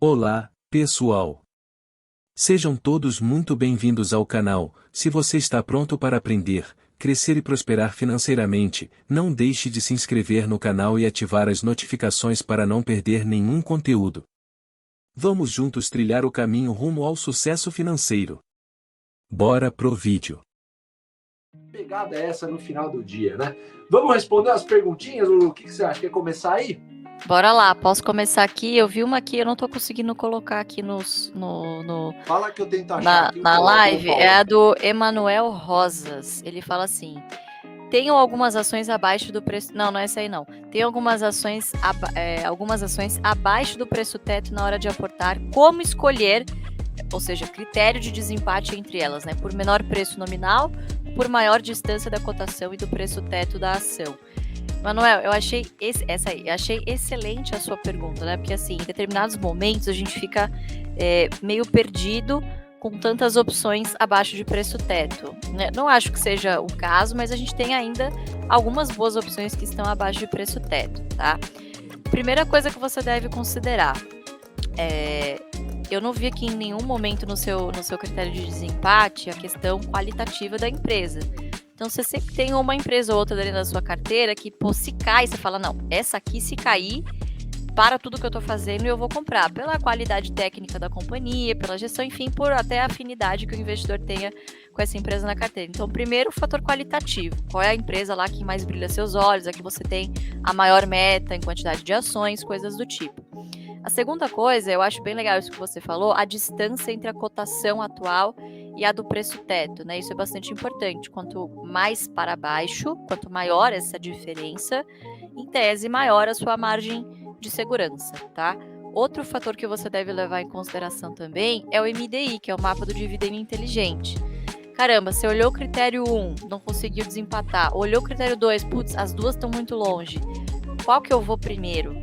Olá, pessoal! Sejam todos muito bem-vindos ao canal. Se você está pronto para aprender, crescer e prosperar financeiramente, não deixe de se inscrever no canal e ativar as notificações para não perder nenhum conteúdo. Vamos juntos trilhar o caminho rumo ao sucesso financeiro. Bora pro vídeo. Pegada é essa no final do dia, né? Vamos responder as perguntinhas, Lulu? O que você acha? Quer começar aí? Bora lá, posso começar aqui? Eu vi uma aqui, eu não tô conseguindo colocar aqui Fala que eu tento achar aqui. na live. É a do Emanuel Rosas. Ele fala assim: tenho algumas ações abaixo do preço. Não, não é essa aí não. Tem algumas ações abaixo do preço teto na hora de aportar. Como escolher, ou seja, critério de desempate entre elas, né? Por menor preço nominal, por maior distância da cotação e do preço teto da ação. Manuel, eu achei excelente a sua pergunta, né? Porque assim, em determinados momentos a gente fica meio perdido com tantas opções abaixo de preço teto, né? Não acho que seja o caso, mas a gente tem ainda algumas boas opções que estão abaixo de preço teto, tá? Primeira coisa que você deve considerar eu não vi aqui em nenhum momento no seu critério de desempate a questão qualitativa da empresa. Então, você sempre tem uma empresa ou outra ali na sua carteira que, se cai, você fala, não, essa aqui se cair, para tudo que eu estou fazendo eu vou comprar. Pela qualidade técnica da companhia, pela gestão, enfim, por até a afinidade que o investidor tenha com essa empresa na carteira. Então, primeiro, o fator qualitativo. Qual é a empresa lá que mais brilha seus olhos, a que você tem a maior meta em quantidade de ações, coisas do tipo. A segunda coisa, eu acho bem legal isso que você falou, a distância entre a cotação atual e a do preço teto, né? Isso é bastante importante. Quanto mais para baixo, quanto maior essa diferença, em tese, maior a sua margem de segurança, tá? Outro fator que você deve levar em consideração também é o MDI, que é o mapa do dividendo inteligente. Caramba, você olhou o critério 1, não conseguiu desempatar. Olhou o critério 2, putz, as duas estão muito longe. Qual que eu vou primeiro?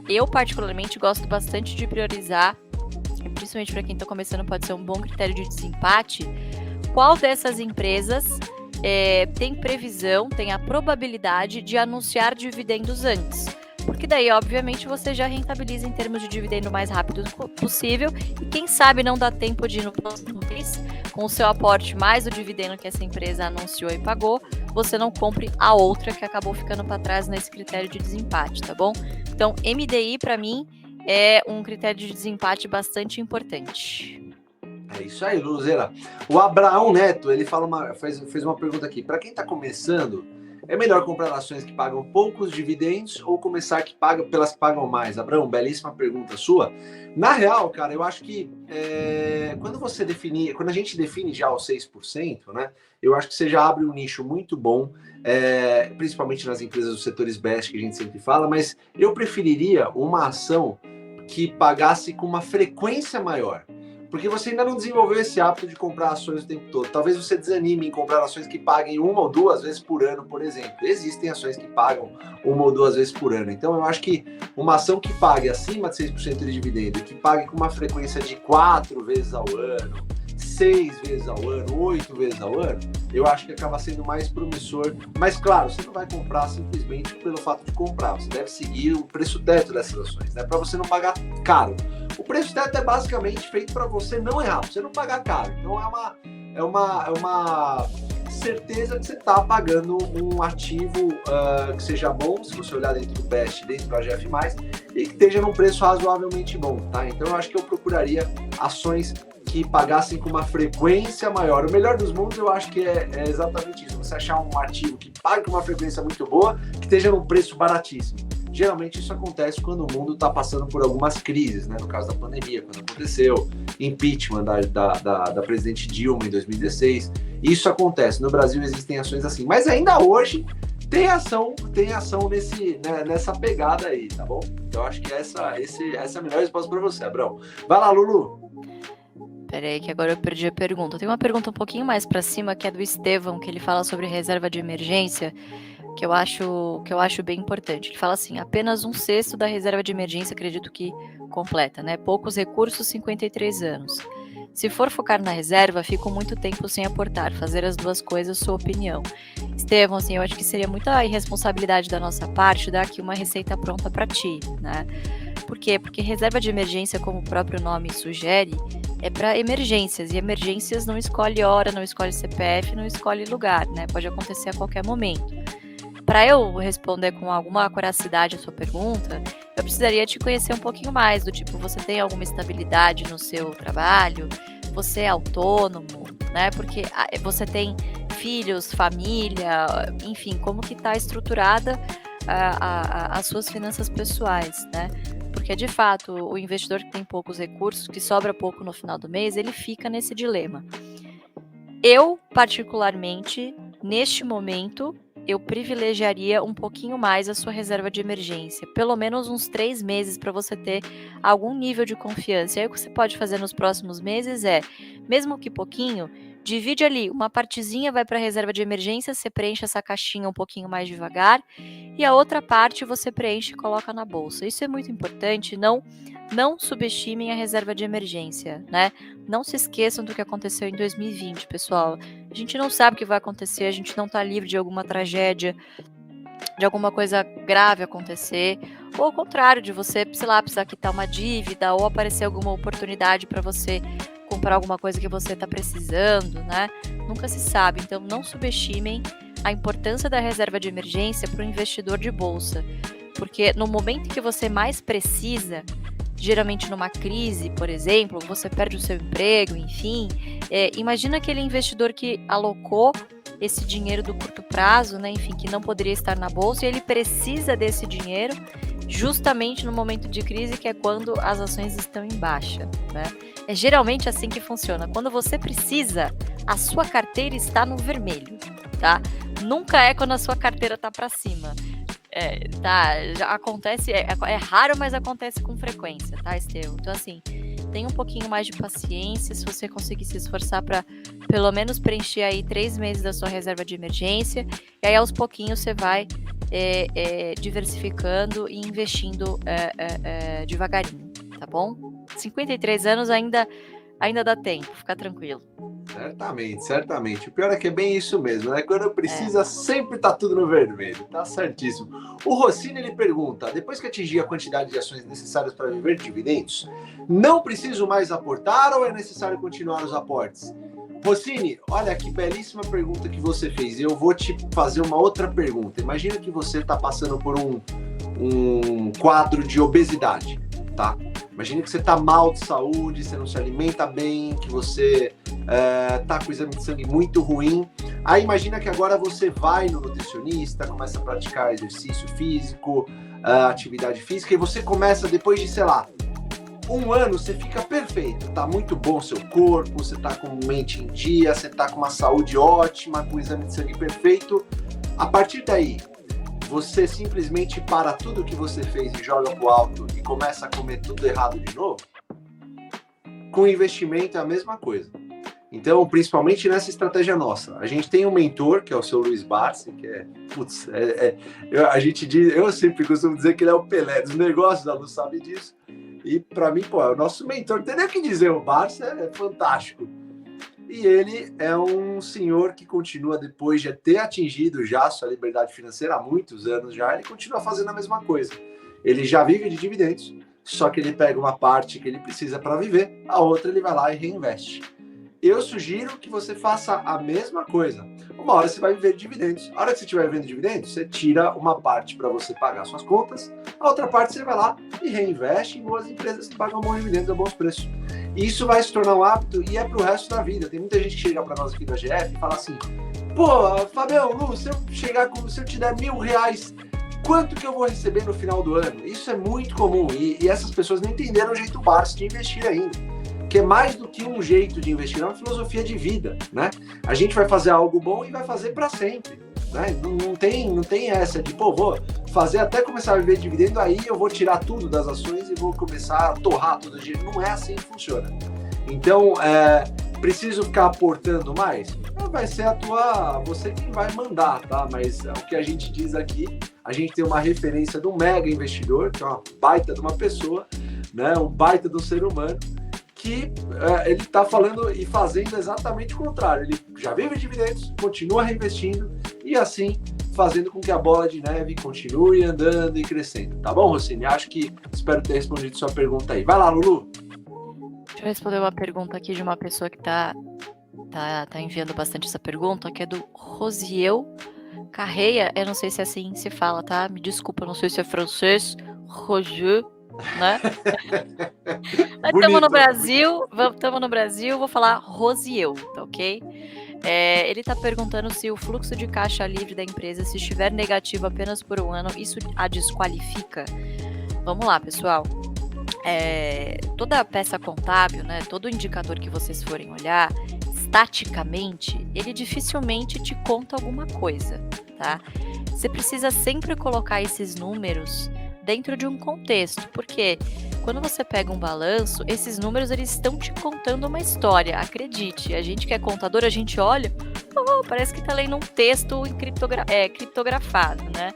Eu, particularmente, gosto bastante de priorizar, principalmente para quem está começando, pode ser um bom critério de desempate, qual dessas empresas tem previsão, tem a probabilidade de anunciar dividendos antes. Porque daí, obviamente, você já rentabiliza em termos de dividendo o mais rápido possível e quem sabe não dá tempo de ir no próximo mês, com o seu aporte mais o dividendo que essa empresa anunciou e pagou, você não compre a outra que acabou ficando para trás nesse critério de desempate, tá bom? Então, MDI, para mim, é um critério de desempate bastante importante. É isso aí, Luzeira. O Abraão Neto, ele fez uma pergunta aqui. Para quem está começando, é melhor comprar ações que pagam poucos dividendos ou começar pelas que pagam mais? Abraão, belíssima pergunta sua. Na real, cara, eu acho que quando a gente define já os 6%, né? Eu acho que você já abre um nicho muito bom, principalmente nas empresas dos setores best que a gente sempre fala, mas eu preferiria uma ação que pagasse com uma frequência maior. Porque você ainda não desenvolveu esse hábito de comprar ações o tempo todo. Talvez você desanime em comprar ações que paguem 1 ou 2 vezes por ano, por exemplo. Existem ações que pagam 1 ou 2 vezes por ano. Então, eu acho que uma ação que pague acima de 6% de dividendo, que pague com uma frequência de 4 vezes ao ano, 6 vezes ao ano, 8 vezes ao ano, eu acho que acaba sendo mais promissor. Mas, claro, você não vai comprar simplesmente pelo fato de comprar. Você deve seguir o preço teto dessas ações, né? Para você não pagar caro. O preço teto é basicamente feito para você não errar, para você não pagar caro. Então é uma certeza que você está pagando um ativo que seja bom, se você olhar dentro do Best, dentro do AGF+, e que esteja num preço razoavelmente bom, tá? Então eu acho que eu procuraria ações que pagassem com uma frequência maior. O melhor dos mundos eu acho que é exatamente isso. Você achar um ativo que pague com uma frequência muito boa, que esteja num preço baratíssimo. Geralmente isso acontece quando o mundo está passando por algumas crises, né? No caso da pandemia, quando aconteceu impeachment da presidente Dilma em 2016. Isso acontece. No Brasil existem ações assim. Mas ainda hoje tem ação nessa pegada aí, tá bom? Então acho que essa é a melhor resposta para você, Abrão. Vai lá, Lulu. Peraí, que agora eu perdi a pergunta. Tem uma pergunta um pouquinho mais para cima, que é do Estevão, que ele fala sobre reserva de emergência, que eu acho bem importante. Ele fala assim, apenas 1/6 da reserva de emergência, acredito que completa, né? Poucos recursos, 53 anos. Se for focar na reserva, fico muito tempo sem aportar, fazer as duas coisas, sua opinião. Estevão, assim, eu acho que seria muita irresponsabilidade da nossa parte dar aqui uma receita pronta para ti, né? Por quê? Porque reserva de emergência, como o próprio nome sugere, é para emergências, e emergências não escolhe hora, não escolhe CPF, não escolhe lugar, né? Pode acontecer a qualquer momento. Para eu responder com alguma acuracidade a sua pergunta, eu precisaria te conhecer um pouquinho mais, do tipo, você tem alguma estabilidade no seu trabalho? Você é autônomo, né? Porque você tem filhos, família, enfim, como que está estruturada as suas finanças pessoais, né? Porque, de fato, o investidor que tem poucos recursos, que sobra pouco no final do mês, ele fica nesse dilema. Eu, particularmente, neste momento, eu privilegiaria um pouquinho mais a sua reserva de emergência. Pelo menos uns 3 meses para você ter algum nível de confiança. E aí o que você pode fazer nos próximos meses é, mesmo que pouquinho, divide ali, uma partezinha vai para a reserva de emergência, você preenche essa caixinha um pouquinho mais devagar, e a outra parte você preenche e coloca na bolsa. Isso é muito importante, não subestimem a reserva de emergência, né? Não se esqueçam do que aconteceu em 2020, pessoal. A gente não sabe o que vai acontecer, a gente não está livre de alguma tragédia, de alguma coisa grave acontecer, ou ao contrário, de você, sei lá, precisar quitar uma dívida, ou aparecer alguma oportunidade para você comprar alguma coisa que você está precisando, né? Nunca se sabe, então não subestimem a importância da reserva de emergência para o investidor de bolsa, porque no momento que você mais precisa, geralmente numa crise, por exemplo, você perde o seu emprego, enfim, imagina aquele investidor que alocou esse dinheiro do curto prazo, né, enfim, que não poderia estar na bolsa, e ele precisa desse dinheiro justamente no momento de crise, que é quando as ações estão em baixa, né? É geralmente assim que funciona. Quando você precisa, a sua carteira está no vermelho, tá? Nunca é quando a sua carteira está para cima. Já acontece, é raro, mas acontece com frequência, tá, Estevão? Então, assim, tenha um pouquinho mais de paciência, se você conseguir se esforçar para pelo menos preencher aí 3 meses da sua reserva de emergência, e aí aos pouquinhos você vai diversificando e investindo devagarinho, tá bom? 53 anos ainda dá tempo, fica tranquilo. Certamente. O pior é que é bem isso mesmo, né? Quando precisa, sempre tá tudo no vermelho. Tá certíssimo. O Rossini, ele pergunta, depois que atingir a quantidade de ações necessárias para viver de dividendos, não preciso mais aportar ou é necessário continuar os aportes? Rossini, olha que belíssima pergunta que você fez. Eu vou te fazer uma outra pergunta. Imagina que você está passando por um quadro de obesidade, tá? Imagina que você está mal de saúde, você não se alimenta bem, que você está com o exame de sangue muito ruim. Aí imagina que agora você vai no nutricionista, começa a praticar exercício físico, atividade física, e você começa, depois de, sei lá, 1 ano, você fica perfeito. Tá muito bom o seu corpo, você tá com mente em dia, você tá com uma saúde ótima, com o exame de sangue perfeito. A partir daí, você simplesmente para tudo que você fez e joga pro alto e começa a comer tudo errado de novo? Com investimento é a mesma coisa. Então, principalmente nessa estratégia nossa. A gente tem um mentor, que é o seu Luiz Barsi, que eu sempre costumo dizer que ele é o Pelé dos negócios, a Lu sabe disso. E para mim, é o nosso mentor. Não tem nem o que dizer, o Barsi é fantástico. E ele é um senhor que continua, depois de ter atingido já sua liberdade financeira há muitos anos já, ele continua fazendo a mesma coisa. Ele já vive de dividendos, só que ele pega uma parte que ele precisa para viver, a outra ele vai lá e reinveste. Eu sugiro que você faça a mesma coisa. Uma hora você vai viver de dividendos. A hora que você estiver vivendo dividendos, você tira uma parte para você pagar suas contas, a outra parte você vai lá e reinveste em boas empresas que pagam bons dividendos a bons preços. E isso vai se tornar um hábito e é pro resto da vida. Tem muita gente que chega para nós aqui da GF e fala assim: pô, Fabião, Lu, se eu te der R$1.000, quanto que eu vou receber no final do ano? Isso é muito comum e essas pessoas não entenderam o jeito Barsi de investir ainda. Que é mais do que um jeito de investir, é uma filosofia de vida, né? A gente vai fazer algo bom e vai fazer para sempre, né? Não tem essa de, vou fazer até começar a viver de dividendo, aí eu vou tirar tudo das ações e vou começar a torrar todo o dinheiro. Não é assim que funciona. Então, preciso ficar aportando mais? Vai ser você quem vai mandar, tá? Mas o que a gente diz aqui, a gente tem uma referência de um mega investidor, que é uma baita de uma pessoa, né? Um baita de um ser humano, que ele está falando e fazendo exatamente o contrário. Ele já vive dividendos, continua reinvestindo e assim fazendo com que a bola de neve continue andando e crescendo. Tá bom, Rossini? Espero ter respondido sua pergunta aí. Vai lá, Lulu. Deixa eu responder uma pergunta aqui de uma pessoa que tá enviando bastante essa pergunta, que é do Rosiel Carreia. Eu não sei se é assim se fala, tá? Me desculpa, não sei se é francês. Roger, né? Mas estamos no Brasil, vou falar Rosiel, tá ok? Ele está perguntando se o fluxo de caixa livre da empresa, se estiver negativo apenas por um ano, isso a desqualifica? Vamos lá, pessoal. Toda a peça contábil, né, todo indicador que vocês forem olhar, estaticamente, ele dificilmente te conta alguma coisa, tá? Você precisa sempre colocar esses números dentro de um contexto, porque quando você pega um balanço, esses números eles estão te contando uma história, acredite. A gente que é contador, a gente olha, parece que está lendo um texto criptografado, né?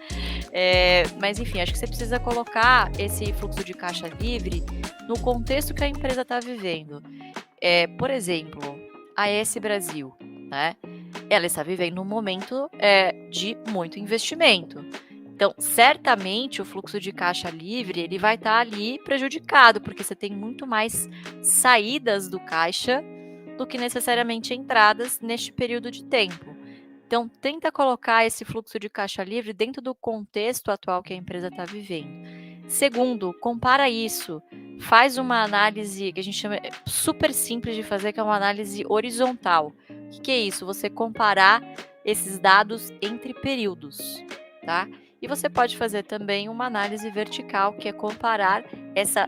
Mas enfim, acho que você precisa colocar esse fluxo de caixa livre no contexto que a empresa está vivendo. Por exemplo, a AS Brasil, né? Ela está vivendo um momento de muito investimento. Então, certamente o fluxo de caixa livre ele vai estar ali prejudicado, porque você tem muito mais saídas do caixa do que necessariamente entradas neste período de tempo. Então, tenta colocar esse fluxo de caixa livre dentro do contexto atual que a empresa está vivendo. Segundo, compara isso. Faz uma análise que a gente chama super simples de fazer, que é uma análise horizontal. O que é isso? Você comparar esses dados entre períodos, tá? E você pode fazer também uma análise vertical, que é comparar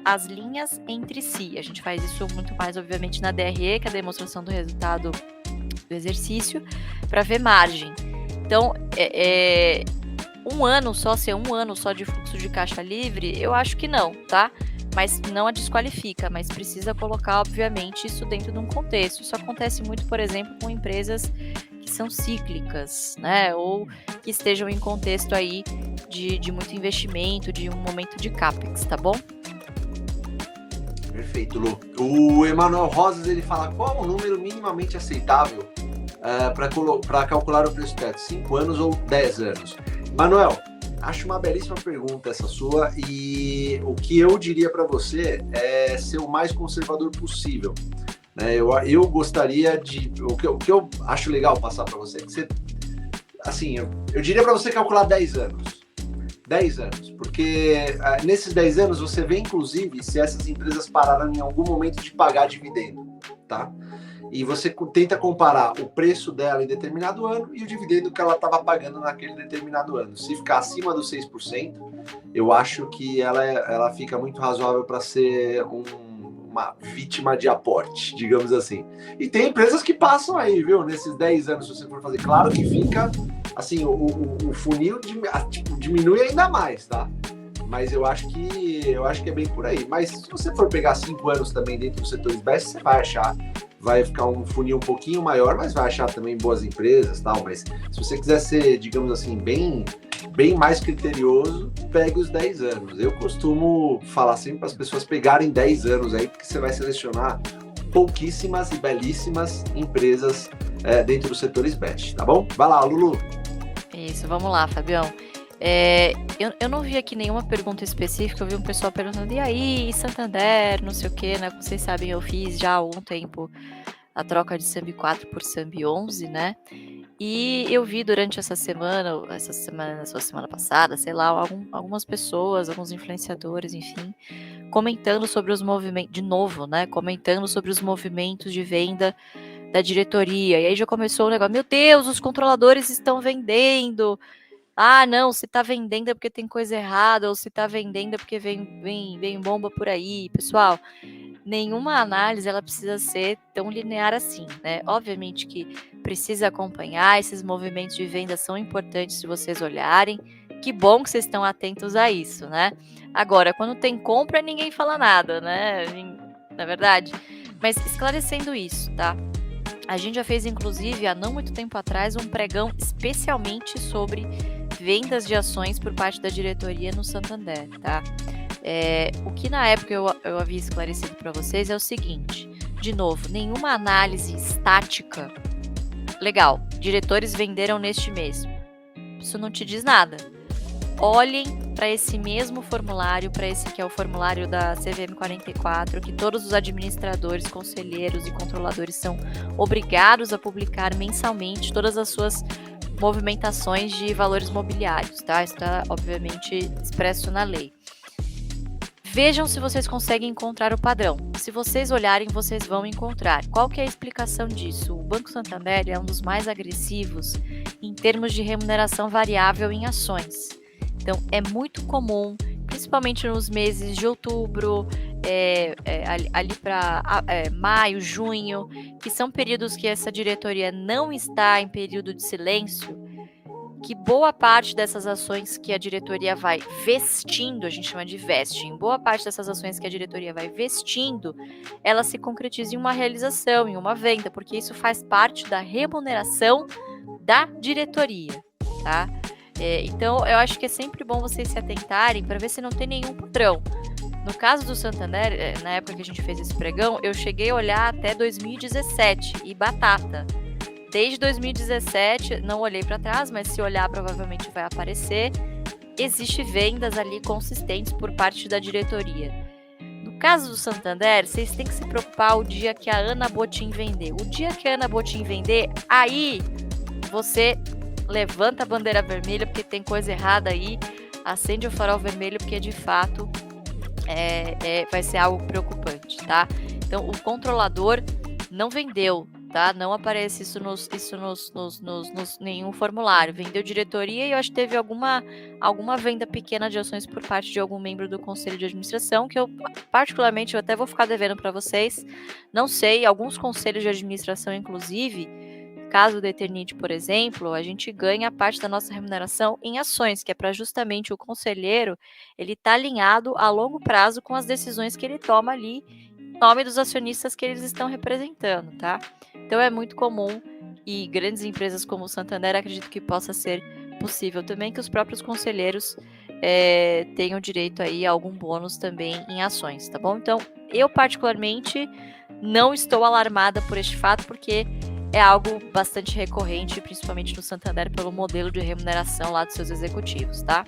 as linhas entre si. A gente faz isso muito mais, obviamente, na DRE, que é a demonstração do resultado do exercício, para ver margem. Então, um ano só, ser um ano só de fluxo de caixa livre, eu acho que não, tá? Mas não a desqualifica, mas precisa colocar, obviamente, isso dentro de um contexto. Isso acontece muito, por exemplo, com empresas que são cíclicas, né? Ou que estejam em contexto aí de muito investimento, de um momento de CAPEX, tá bom? Perfeito, Lu. O Emanuel Rosas, ele fala qual o número minimamente aceitável para calcular o preço teto, 5 anos ou 10 anos? Manuel, acho uma belíssima pergunta essa sua, e o que eu diria para você é ser o mais conservador possível. Eu gostaria de... O que eu acho legal passar para você é que você... Assim, eu diria para você calcular 10 anos. 10 anos, porque nesses 10 anos você vê, inclusive, se essas empresas pararam em algum momento de pagar dividendo, tá? E você tenta comparar o preço dela em determinado ano e o dividendo que ela estava pagando naquele determinado ano. Se ficar acima dos 6%, eu acho que ela fica muito razoável para ser uma vítima de aporte, digamos assim. E tem empresas que passam aí, viu? Nesses 10 anos, se você for fazer, claro que fica, assim, o funil diminui ainda mais, tá? Mas eu acho que é bem por aí. Mas se você for pegar 5 anos também dentro do setor SBES, você vai achar, vai ficar um funil um pouquinho maior, mas vai achar também boas empresas, tal. Mas se você quiser ser, digamos assim, bem mais criterioso, pegue os 10 anos. Eu costumo falar sempre para as pessoas pegarem 10 anos aí, porque você vai selecionar pouquíssimas e belíssimas empresas dentro do setor SBES, tá bom? Vai lá, Lulu. Isso, vamos lá, Fabião. Eu não vi aqui nenhuma pergunta específica, eu vi um pessoal perguntando, e aí, Santander, não sei o que, né? Como vocês sabem, eu fiz já há algum tempo a troca de SAMB 4 por SAMB 11, né? E eu vi durante essa semana passada, sei lá, algumas pessoas, alguns influenciadores, enfim, comentando sobre os movimentos, de novo, né? Comentando sobre os movimentos de venda da diretoria. E aí já começou o negócio, meu Deus, os controladores estão vendendo. Ah, não, se tá vendendo é porque tem coisa errada, ou se tá vendendo é porque vem bomba por aí. Pessoal, nenhuma análise ela precisa ser tão linear assim, né? Obviamente que precisa acompanhar, esses movimentos de venda são importantes se vocês olharem. Que bom que vocês estão atentos a isso, né? Agora, quando tem compra, ninguém fala nada, né? Na verdade. Mas esclarecendo isso, tá? A gente já fez, inclusive, há não muito tempo atrás, um pregão especialmente sobre vendas de ações por parte da diretoria no Santander, tá? O que na época eu havia esclarecido para vocês é o seguinte, de novo, nenhuma análise estática. Legal, diretores venderam neste mês. Isso não te diz nada. Olhem para esse mesmo formulário, para esse que é o formulário da CVM 44, que todos os administradores, conselheiros e controladores são obrigados a publicar mensalmente todas as suas movimentações de valores mobiliários, tá? Isso está, obviamente, expresso na lei. Vejam se vocês conseguem encontrar o padrão. Se vocês olharem, vocês vão encontrar. Qual que é a explicação disso? O Banco Santander é um dos mais agressivos em termos de remuneração variável em ações. Então, é muito comum, principalmente nos meses de outubro, ali para maio, junho, que são períodos que essa diretoria não está em período de silêncio, que boa parte dessas ações que a diretoria vai vestindo, a gente chama de vesting, boa parte dessas ações que a diretoria vai vestindo, ela se concretiza em uma realização, em uma venda, porque isso faz parte da remuneração da diretoria, tá? Então, eu acho que é sempre bom vocês se atentarem para ver se não tem nenhum padrão. No caso do Santander, na época que a gente fez esse pregão, eu cheguei a olhar até 2017 e batata. Desde 2017, não olhei para trás, mas se olhar provavelmente vai aparecer. Existe vendas ali consistentes por parte da diretoria. No caso do Santander, vocês têm que se preocupar o dia que a Ana Botim vender. O dia que a Ana Botim vender, aí você levanta a bandeira vermelha porque tem coisa errada aí, acende o farol vermelho porque de fato vai ser algo preocupante, tá? Então o controlador não vendeu, tá? Não aparece isso nos nenhum formulário. Vendeu diretoria e eu acho que teve alguma venda pequena de ações por parte de algum membro do conselho de administração, que eu particularmente eu até vou ficar devendo para vocês. Não sei, alguns conselhos de administração inclusive, caso da Eternit, por exemplo, a gente ganha parte da nossa remuneração em ações, que é para justamente o conselheiro ele estar alinhado a longo prazo com as decisões que ele toma ali em nome dos acionistas que eles estão representando, tá? Então é muito comum e grandes empresas como o Santander acredito que possa ser possível também que os próprios conselheiros tenham direito aí a algum bônus também em ações, tá bom? Então eu particularmente não estou alarmada por este fato, porque é algo bastante recorrente, principalmente no Santander, pelo modelo de remuneração lá dos seus executivos, tá?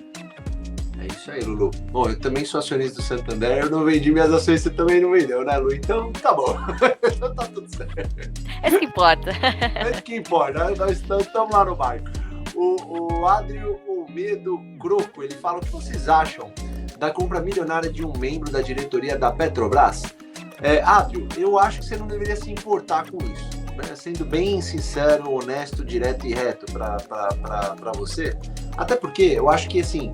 É isso aí, Lulu. Bom, eu também sou acionista do Santander, eu não vendi minhas ações, você também não vendeu, né, Lu? Então, tá bom. Então tá tudo certo. É isso que importa. É isso que importa, nós estamos lá no barco. O Adrio Medo Croco, ele fala: o que vocês acham da compra milionária de um membro da diretoria da Petrobras? Adrio, eu acho que você não deveria se importar com isso. Sendo bem sincero, honesto, direto e reto para você. Até porque eu acho que, assim,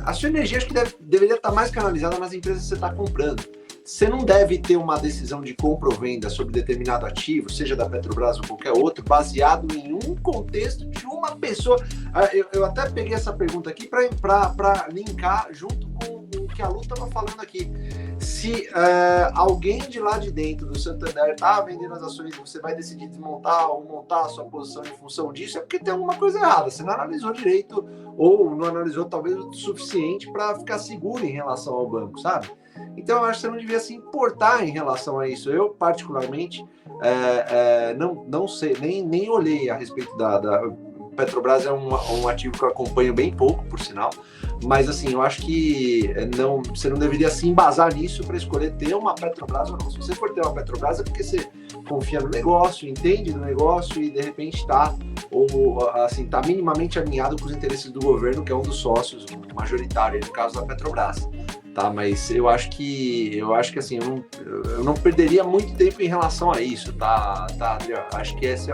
a sua energia acho que deveria estar mais canalizada nas empresas que você está comprando. Você não deve ter uma decisão de compra ou venda sobre determinado ativo, seja da Petrobras ou qualquer outro, baseado em um contexto de uma pessoa. Eu até peguei essa pergunta aqui para linkar junto com o que a Lu estava falando aqui. Se alguém de lá de dentro do Santander está vendendo as ações e você vai decidir desmontar ou montar a sua posição em função disso, é porque tem alguma coisa errada. Você não analisou direito ou não analisou talvez o suficiente para ficar seguro em relação ao banco, sabe? Então eu acho que você não devia se importar em relação a isso. Eu, particularmente, não sei, nem olhei a respeito da Petrobras. É um ativo que eu acompanho bem pouco, por sinal. Mas, assim, eu acho que você não deveria se embasar nisso para escolher ter uma Petrobras ou não. Se você for ter uma Petrobras é porque você confia no negócio, entende do negócio e, de repente, está minimamente alinhado com os interesses do governo, que é um dos sócios majoritários, no caso da Petrobras. Tá, mas eu acho que assim, eu não perderia muito tempo em relação a isso, tá, Adriano? Acho que esse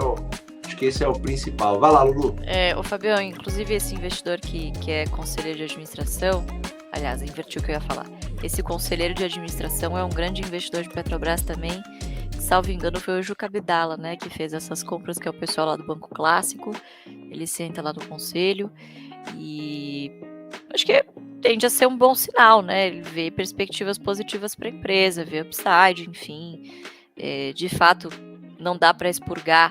é o principal. Vai lá, Lulu. O Fabião, inclusive esse investidor que é conselheiro de administração, aliás, invertiu o que eu ia falar. Esse conselheiro de administração é um grande investidor de Petrobras também. Salvo engano, foi o Juca Abdala, né, que fez essas compras, que é o pessoal lá do Banco Clássico. Ele senta lá no conselho e acho que tende a ser um bom sinal, né? Ele vê perspectivas positivas para a empresa, vê upside, enfim. De fato, não dá para expurgar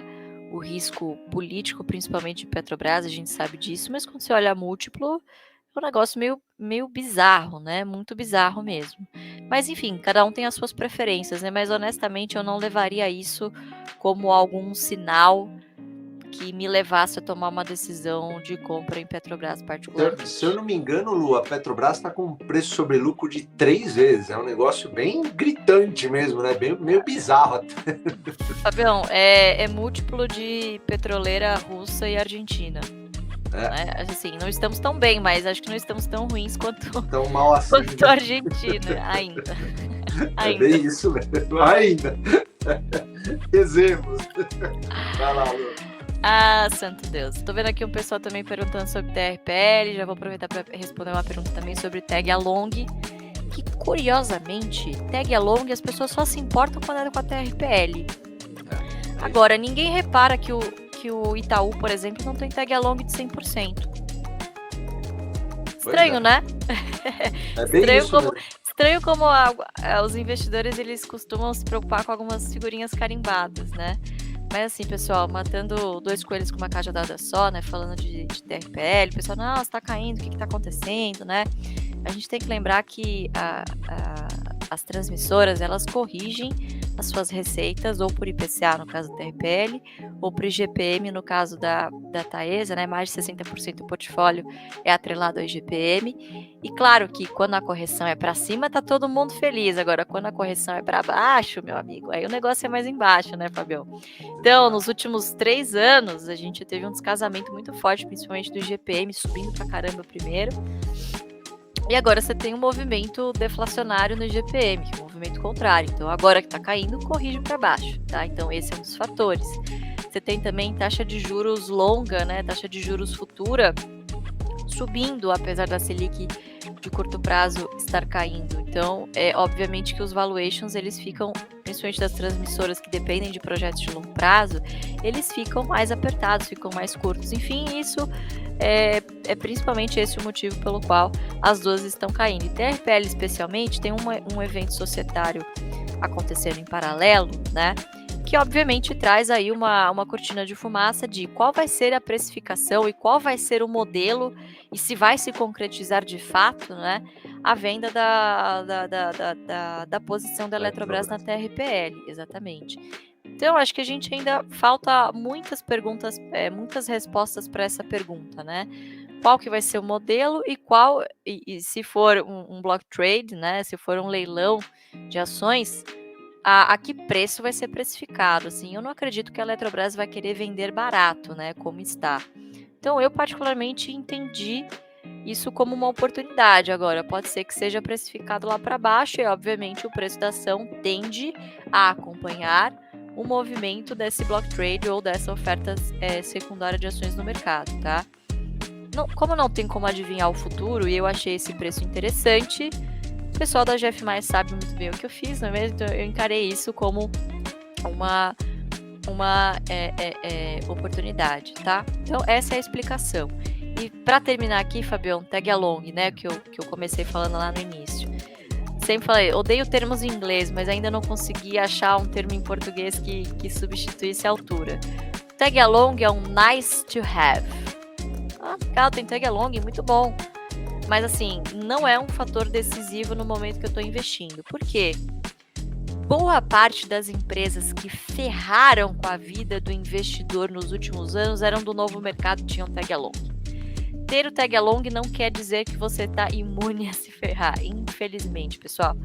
o risco político, principalmente de Petrobras, a gente sabe disso, mas quando você olha múltiplo, É um negócio meio bizarro, né? Muito bizarro mesmo. Mas enfim, cada um tem as suas preferências, né? Mas honestamente eu não levaria isso como algum sinal que me levasse a tomar uma decisão de compra em Petrobras particularmente. Se eu não me engano, Lu, a Petrobras está com um preço sobre lucro de 3 vezes. É um negócio bem gritante mesmo, né? Meio bizarro até. Fabião, é múltiplo de petroleira russa e argentina. Né? Assim, não estamos tão bem, mas acho que não estamos tão ruins tão mal assim, quanto a Argentina, ainda. É bem isso mesmo, ainda. Rezemos. Vai lá, Lu. Ah, santo Deus. Tô vendo aqui um pessoal também perguntando sobre TRPL. Já vou aproveitar para responder uma pergunta também sobre tag along. Que, curiosamente, tag along as pessoas só se importam quando é com a TRPL. Agora, ninguém repara que o Itaú, por exemplo, não tem tag along de 100%. Estranho, né? É bem estranho como os investidores eles costumam se preocupar com algumas figurinhas carimbadas, né? Mas assim, pessoal, matando 2 coelhos com uma cajadada só, né? Falando de TRPL, o pessoal, não, está caindo, o que está acontecendo, né? A gente tem que lembrar que as transmissoras, elas corrigem as suas receitas, ou por IPCA, no caso do TRPL, ou por IGPM, no caso da Taesa, né? Mais de 60% do portfólio é atrelado ao IGPM. E claro que quando a correção é para cima, tá todo mundo feliz. Agora, quando a correção é para baixo, meu amigo, aí o negócio é mais embaixo, né, Fabião? Então, nos últimos 3 anos, a gente teve um descasamento muito forte, principalmente do IGPM, subindo pra caramba primeiro. E agora você tem um movimento deflacionário no IGPM, que é um movimento contrário. Então, agora que está caindo, corrige para baixo, tá? Então, esse é um dos fatores. Você tem também taxa de juros longa, né? Taxa de juros futura subindo, apesar da Selic de curto prazo estar caindo. Então, obviamente que os valuations, eles ficam, principalmente das transmissoras que dependem de projetos de longo prazo, eles ficam mais apertados, ficam mais curtos. Enfim, isso é principalmente esse o motivo pelo qual as duas estão caindo. E TRPL, especialmente, tem um evento societário acontecendo em paralelo, né? Que obviamente traz aí uma cortina de fumaça de qual vai ser a precificação e qual vai ser o modelo e se vai se concretizar de fato, né, a venda da posição da Eletrobras na TRPL, exatamente. Então, acho que a gente ainda falta muitas perguntas, muitas respostas para essa pergunta, né? Qual que vai ser o modelo e se for um block trade, né, se for um leilão de ações, a que preço vai ser precificado, assim, eu não acredito que a Eletrobras vai querer vender barato, né, como está. Então, eu particularmente entendi isso como uma oportunidade. Agora, pode ser que seja precificado lá para baixo e, obviamente, o preço da ação tende a acompanhar o movimento desse block trade ou dessa oferta secundária de ações no mercado, tá? Como não tem como adivinhar o futuro e eu achei esse preço interessante, o pessoal da GF+ sabe muito bem o que eu fiz, não é mesmo? Então, eu encarei isso como uma oportunidade, tá? Então, essa é a explicação. E para terminar aqui, Fabião, tag along, né, que eu comecei falando lá no início. Sempre falei, odeio termos em inglês, mas ainda não consegui achar um termo em português que substituísse a altura. Tag along é um nice to have. Legal, tem tag along, muito bom. Mas assim, não é um fator decisivo no momento que eu estou investindo. Por quê? Boa parte das empresas que ferraram com a vida do investidor nos últimos anos eram do novo mercado, tinham tag along. Ter o tag along não quer dizer que você está imune a se ferrar, infelizmente, pessoal.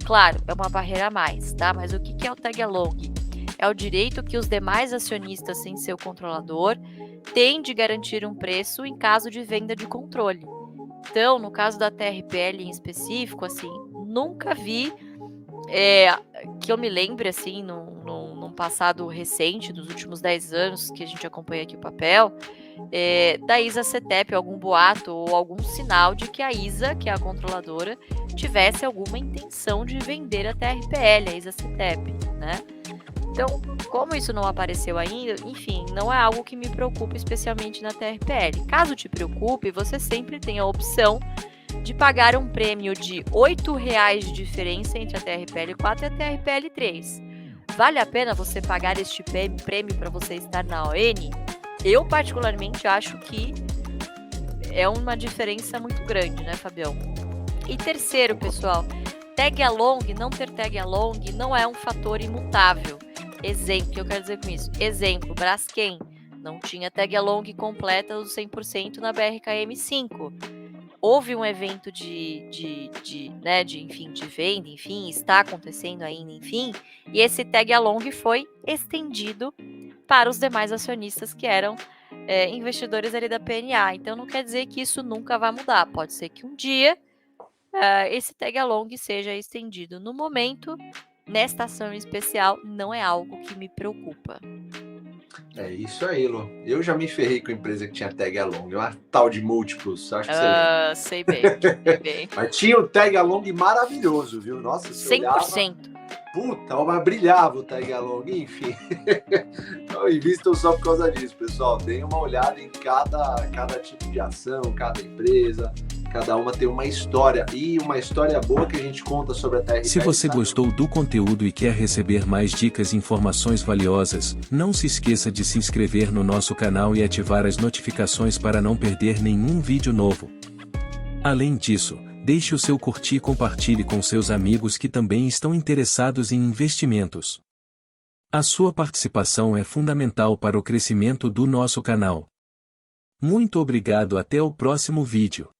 Claro, é uma barreira a mais, tá? Mas o que é o tag along? É o direito que os demais acionistas, sem seu controlador, têm de garantir um preço em caso de venda de controle. Então, no caso da TRPL em específico, assim, nunca vi que eu me lembre, assim, num passado recente, dos últimos 10 anos que a gente acompanha aqui o papel, da ISA-CETEP, algum boato ou algum sinal de que a ISA, que é a controladora, tivesse alguma intenção de vender a TRPL, a ISA-CETEP, né? Então, como isso não apareceu ainda, enfim, não é algo que me preocupa especialmente na TRPL. Caso te preocupe, você sempre tem a opção de pagar um prêmio de R$ 8,00 de diferença entre a TRPL 4 e a TRPL 3. Vale a pena você pagar este prêmio para você estar na ON? Eu particularmente acho que é uma diferença muito grande, né, Fabião? E terceiro, pessoal, tag along, não ter tag along não é um fator imutável. Exemplo, o que eu quero dizer com isso? Exemplo, Braskem não tinha tag along completa os 100% na BRKM5. Houve um evento de venda, enfim, está acontecendo ainda, enfim, e esse tag along foi estendido para os demais acionistas que eram investidores ali da PNA. Então não quer dizer que isso nunca vai mudar. Pode ser que um dia esse tag along seja estendido. No momento, nesta ação especial, não é algo que me preocupa. É isso aí, Lu. Eu já me ferrei com a empresa que tinha tag along, uma tal de múltiplos, acho que você lembra. Sei bem, sei bem. Mas tinha um tag along maravilhoso, viu? Nossa, você 100%. Olhava, puta, mas brilhava o tag along, enfim. Então, invistam só por causa disso, pessoal. Deem uma olhada em cada tipo de ação, cada empresa. Cada uma tem uma história, e uma história boa que a gente conta sobre a TRPR. Se você gostou do conteúdo e quer receber mais dicas e informações valiosas, não se esqueça de se inscrever no nosso canal e ativar as notificações para não perder nenhum vídeo novo. Além disso, deixe o seu curtir e compartilhe com seus amigos que também estão interessados em investimentos. A sua participação é fundamental para o crescimento do nosso canal. Muito obrigado, até o próximo vídeo.